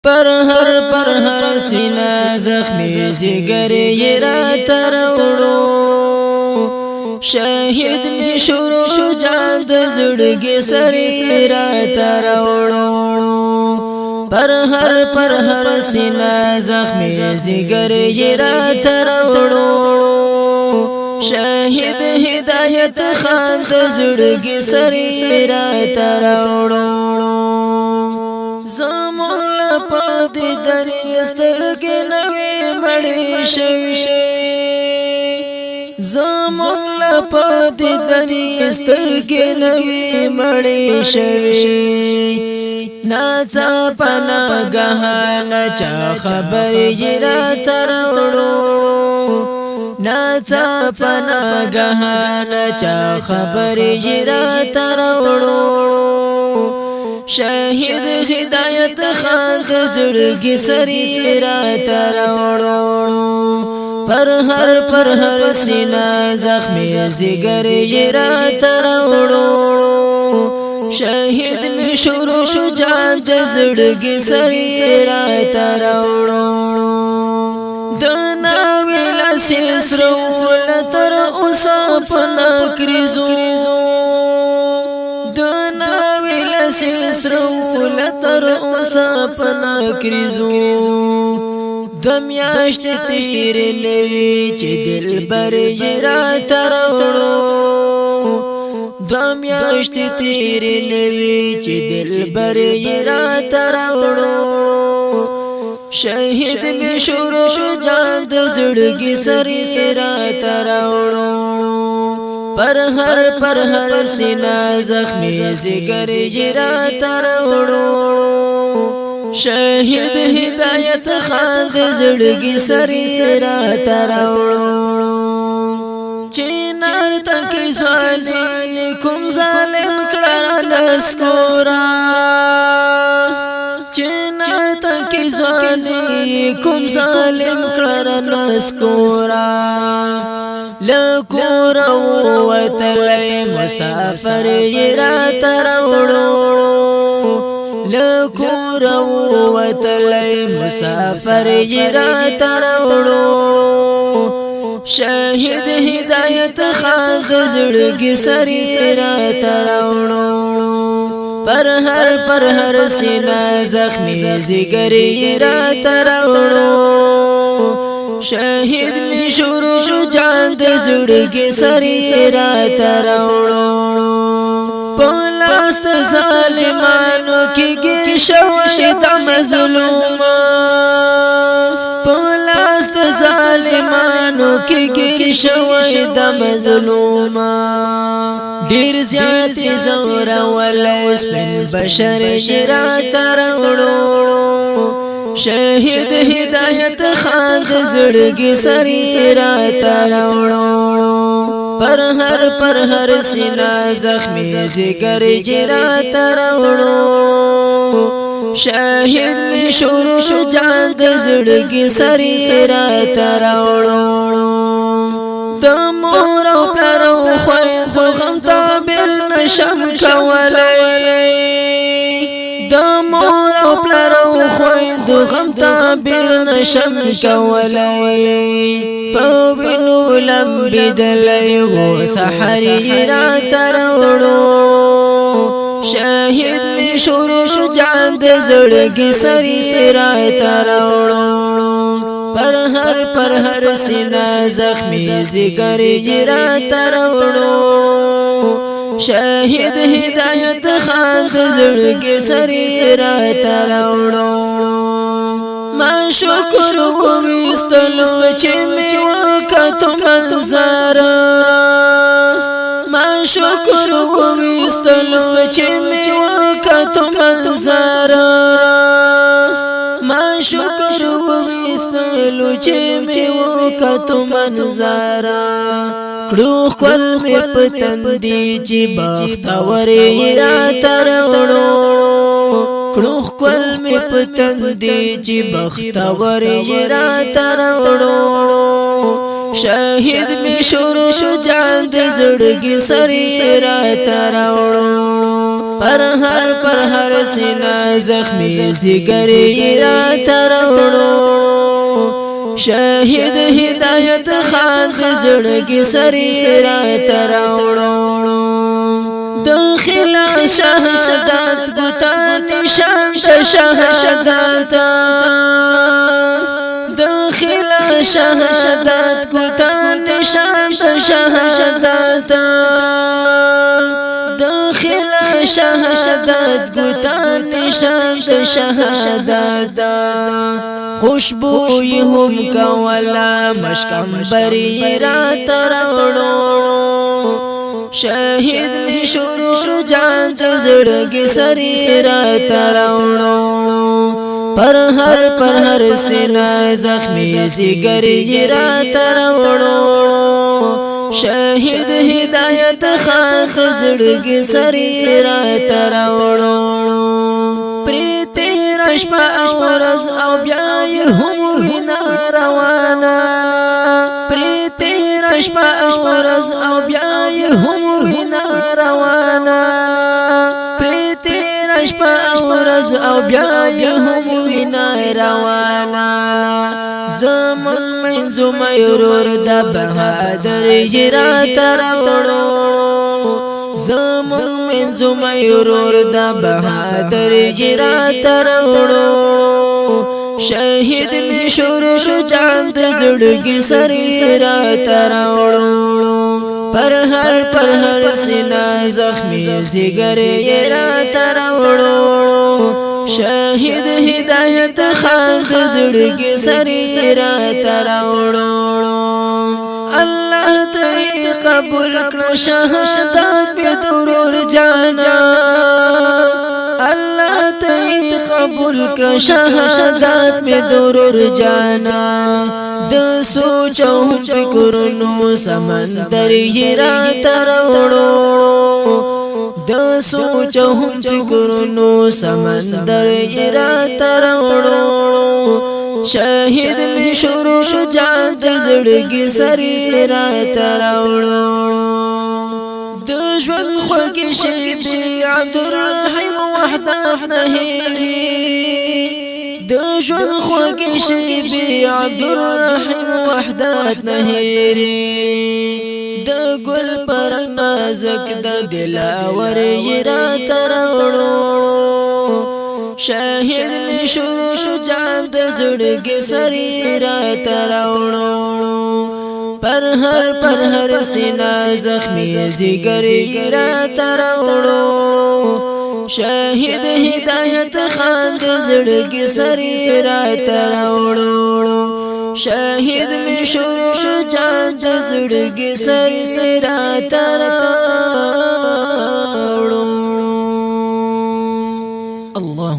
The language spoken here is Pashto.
پر هر سینه زخمی زگر یې راته راوړو شهید می شروع جان د زړګي سری راته راوړو پر هر سینه زخمی زگر یې راته راوړو شهید هدایت خان د زړګي سری راته راوړو زمون لپاد دنی سترګې نوې مړې شوي زمون لپاد دنی سترګې نوې مړې شوي ناڅا پناګهان چا خبرې راته راوړو ناڅا پناګهان چا خبرې راته راوړو شهید هدایت خان د زړګي سری راته راوړو پر هر سینه زخمی زگر یې راته راوړو شهید می شروع جان د زړګي سری راته راوړو د ناوې لاسې سرول تر اوسه په نکریزو سرول تر اوسه پنا کریزو د میاشت تیر لوي چې دلبر یې راته راوړو د میاشت تیر لوي چې دلبر یې راته راوړو شهید می شروع جان د زړګي سری راته راوړو پر هر سینه زخمی زگر یې راته راوړو شهید هدایت خان د زړګي سری راته راوړو چینار تک ځواني کوم ظالم کړه لسکورا چینار تک ځواني کوم ظالم کړه لسکورا لکور وتلې مسافر یې راته راوړو لکور وتلې مسافر یې راته راوړو شهید هدایت خان د زړګي سری راته راوړو پر هر سینه زخمی زگر یې راته راوړو شهید می شروع جان د زړګي سری راته راوړو پلاست ظالمانو کې شوی د مظلوم پلاست ظالمانو کې شوی د مظلوم ډیر زیات زور ولې سپین بشر راته راوړو شهید هدایت خان د زړګي سری راته راوړو پر هر سینه زخمی زگر یې راته راوړو شهید می شروع جان د زړګي سری راته راوړو د مور او پلار او خویندو غم تعبیر نشم کولای د مور او پلار او خویندو غم تعبیر نشم کولای په وینو لمبېدلی و سحر یې راته راوړو شهید می شروع جان د زړګي سری راته راوړو پر هر سینه زخمی زگر یې راته راوړو شهید هدایت خان د زړګي سری راته راوړو ما شکر وویستلو چې مې وکړو منظر ما شکر وویستلو چې مې وکړو منظر ما شکر وویستلو چې مې وکړو منظر کړو خپل مې پتندې چې بختور یې راته راوړو کړو خپل مې پتندې چې بختور یې راته راوړو شهید می شروع جان د زړګي سری راته راوړو پر هر سینه زخمی زګری را تروړو شهید هدایت خان زړګي سری را تروړو داخله شهادت ګوتا نشان شهادت داخله شهادت ګوتا نشان شهادت داخله شهادت ګوتا نشان شهادت خوشبو هم کولا مشکم بری را تروړو شهید می شرور جان زړګي سری را تروړو پر هر سینه زخمی زګری را تروړو شهید هدایت خان زړګي سری را تروړو پریتی رشپا اورز او بیا هم وینا روانه پریتی رشپا اورز او بیا هم وینا روانه پریتی رشپا اورز او بیا هم وینا روانه زمون منځو مېرور د بهادر جرا تروړو زمون منځو مېرور د بهادر جرا تروړو شهید می شرور جان د زړګي سری را تروړو پر هر سینه زخمی زګری را تروړو شهید هدایت خان زړګي سری را تروړو الله ته قبول کړه شهادت به درور جانا الله ته قبول کړه شهادت به درور جانا د سوچ او فکرونو سمندر یې را تروړو د سوچ او فکرونو سمندر یې را تروړو شهید می شروع جان د زړګي سری را تروړو د ژوند خوږی شي عبدالرحیم وحدت نه هېري د ژوند خوږی شي عبدالرحیم وحدت نه هېري د ګل پر نازک د دلاور یې را تروړو شهید می شروع جان د زړګي سری را تروړو پر هر سینه زخمی زګری را تروړو شهید هدایت خان د زړګي سری را تروړو شهید می شروع جان د زړګي سری را تروړو